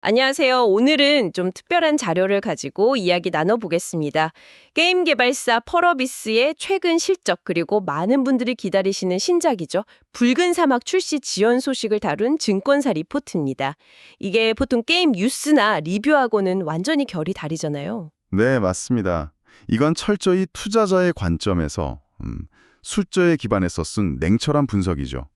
안녕하세요. 오늘은 좀 특별한 자료를 가지고 이야기 나눠보겠습니다. 게임 개발사 펄어비스의 최근 실적 그리고 많은 분들이 기다리시는 신작이죠. 붉은 사막 출시 지연 소식을 다룬 증권사 리포트입니다. 이게 보통 게임 뉴스나 리뷰하고는 완전히 결이 다르잖아요. 네, 맞습니다. 이건 철저히 투자자의 관점에서 숫자에 기반해서 쓴 냉철한 분석이죠.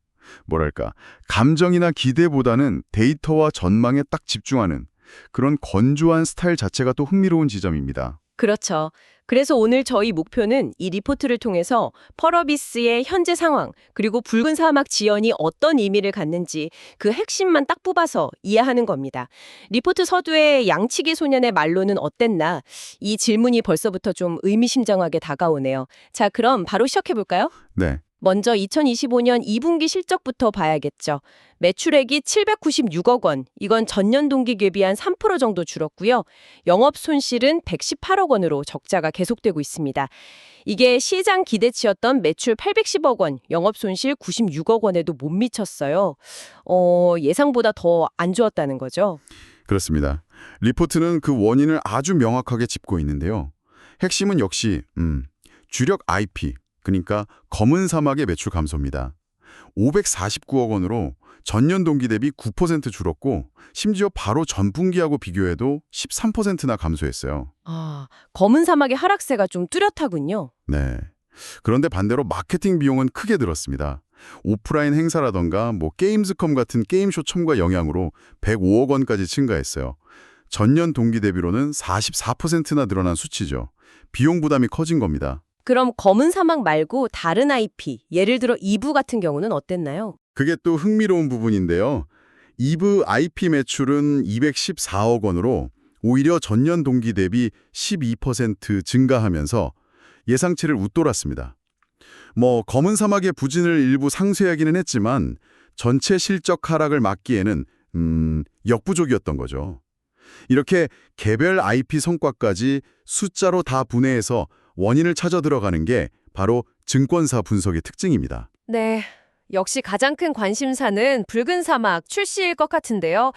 뭐랄까, 감정이나 기대보다는 데이터와 전망에 딱 집중하는 그런 건조한 스타일 자체가 또 흥미로운 지점입니다. 그렇죠. 그래서 오늘 저희 목표는 이 리포트를 통해서 펄어비스의 현재 상황, 그리고 붉은 사막 지연이 어떤 의미를 갖는지 그 핵심만 딱 뽑아서 이해하는 겁니다. 리포트 서두에 양치기 소년의 말로는 어땠나? 이 질문이 벌써부터 좀 의미심장하게 다가오네요. 자, 그럼 바로 시작해볼까요? 네, 먼저 2025년 2분기 실적부터 봐야겠죠. 매출액이 796억 원, 이건 전년 동기 대비한 3% 정도 줄었고요. 영업 손실은 118억 원으로 적자가 계속되고 있습니다. 이게 시장 기대치였던 매출 810억 원, 영업 손실 96억 원에도 못 미쳤어요. 예상보다 더 안 좋았다는 거죠. 그렇습니다. 리포트는 그 원인을 아주 명확하게 짚고 있는데요. 핵심은 역시 주력 IP, 그러니까 검은 사막의 매출 감소입니다. 549억 원으로 전년 동기 대비 9% 줄었고 심지어 바로 전분기하고 비교해도 13%나 감소했어요. 아, 검은 사막의 하락세가 좀 뚜렷하군요. 네. 그런데 반대로 마케팅 비용은 크게 들었습니다. 오프라인 행사라던가 게임즈컴 같은 게임쇼 첨가 영향으로 105억 원까지 증가했어요. 전년 동기 대비로는 44%나 늘어난 수치죠. 비용 부담이 커진 겁니다. 그럼 검은 사막 말고 다른 IP, 예를 들어 이브 같은 경우는 어땠나요? 그게 또 흥미로운 부분인데요. 이브 IP 매출은 214억 원으로 오히려 전년 동기 대비 12% 증가하면서 예상치를 웃돌았습니다. 검은 사막의 부진을 일부 상쇄하기는 했지만 전체 실적 하락을 막기에는 역부족이었던 거죠. 이렇게 개별 IP 성과까지 숫자로 다 분해해서 원인을 찾아 들어가는 게 바로 증권사 분석의 특징입니다. 네, 역시 가장 큰 관심사는 붉은 사막 출시일 것 같은데요.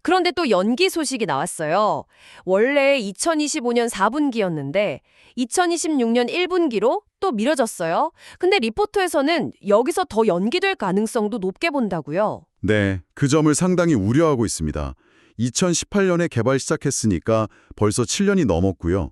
그런데 또 연기 소식이 나왔어요. 원래 2025년 4분기였는데 2026년 1분기로 또 미뤄졌어요. 근데 리포트에서는 여기서 더 연기될 가능성도 높게 본다고요. 네, 그 점을 상당히 우려하고 있습니다. 2018년에 개발 시작했으니까 벌써 7년이 넘었고요.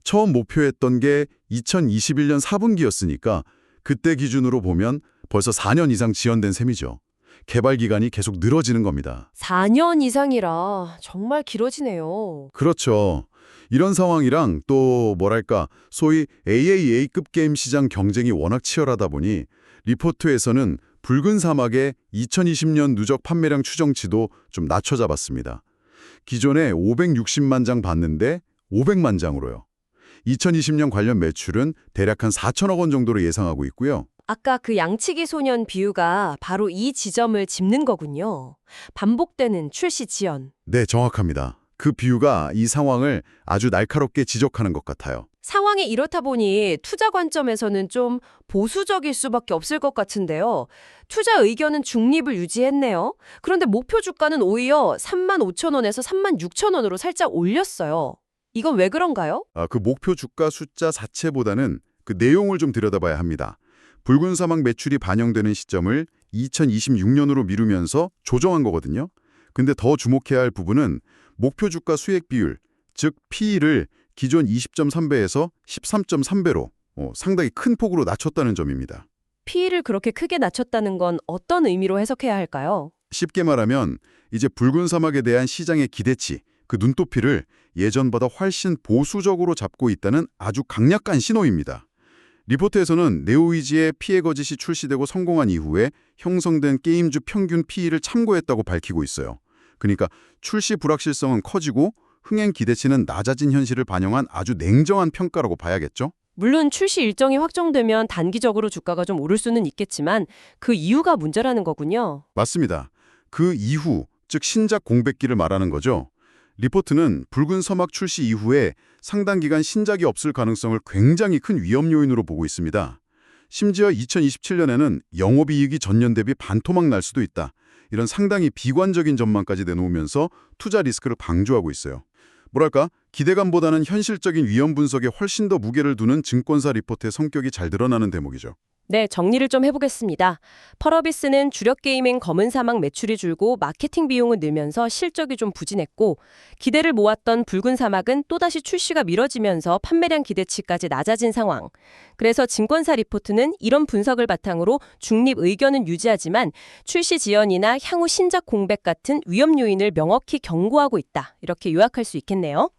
처음 목표했던 게 2021년 4분기였으니까 그때 기준으로 보면 벌써 4년 이상 지연된 셈이죠. 개발 기간이 계속 늘어지는 겁니다. 4년 이상이라 정말 길어지네요. 그렇죠. 이런 상황이랑 또 소위 AAA급 게임 시장 경쟁이 워낙 치열하다 보니 리포트에서는 붉은 사막의 2020년 누적 판매량 추정치도 좀 낮춰 잡았습니다. 기존에 560만 장 봤는데 500만 장으로요. 2020년 관련 매출은 대략 한 4천억 원 정도로 예상하고 있고요. 아까 그 양치기 소년 비유가 바로 이 지점을 짚는 거군요. 반복되는 출시 지연. 네, 정확합니다. 그 비유가 이 상황을 아주 날카롭게 지적하는 것 같아요. 상황이 이렇다 보니 투자 관점에서는 좀 보수적일 수밖에 없을 것 같은데요. 투자 의견은 중립을 유지했네요. 그런데 목표 주가는 오히려 3만 5천 원에서 3만 6천 원으로 살짝 올렸어요. 이건 왜 그런가요? 그 목표 주가 숫자 자체보다는 그 내용을 좀 들여다봐야 합니다. 붉은 사막 매출이 반영되는 시점을 2026년으로 미루면서 조정한 거거든요. 근데 더 주목해야 할 부분은 목표 주가 수익 비율, 즉 P를 기존 20.3배에서 13.3배로 상당히 큰 폭으로 낮췄다는 점입니다. P를 그렇게 크게 낮췄다는 건 어떤 의미로 해석해야 할까요? 쉽게 말하면 이제 붉은 사막에 대한 시장의 기대치, 그 눈높이를 예전보다 훨씬 보수적으로 잡고 있다는 아주 강력한 신호입니다. 리포트에서는 네오이지의 피해 거짓이 출시되고 성공한 이후에 형성된 게임주 평균 P를 참고했다고 밝히고 있어요. 그러니까 출시 불확실성은 커지고 흥행 기대치는 낮아진 현실을 반영한 아주 냉정한 평가라고 봐야겠죠? 물론 출시 일정이 확정되면 단기적으로 주가가 좀 오를 수는 있겠지만 그 이유가 문제라는 거군요. 맞습니다. 그 이후, 즉 신작 공백기를 말하는 거죠. 리포트는 붉은 서막 출시 이후에 상당 기간 신작이 없을 가능성을 굉장히 큰 위험 요인으로 보고 있습니다. 심지어 2027년에는 영업이익이 전년 대비 반토막 날 수도 있다. 이런 상당히 비관적인 전망까지 내놓으면서 투자 리스크를 방조하고 있어요. 뭐랄까, 기대감보다는 현실적인 위험 분석에 훨씬 더 무게를 두는 증권사 리포트의 성격이 잘 드러나는 대목이죠. 네, 정리를 좀 해보겠습니다. 펄어비스는 주력 게임인 검은 사막 매출이 줄고 마케팅 비용은 늘면서 실적이 좀 부진했고, 기대를 모았던 붉은 사막은 또다시 출시가 미뤄지면서 판매량 기대치까지 낮아진 상황. 그래서 증권사 리포트는 이런 분석을 바탕으로 중립 의견은 유지하지만 출시 지연이나 향후 신작 공백 같은 위험 요인을 명확히 경고하고 있다. 이렇게 요약할 수 있겠네요.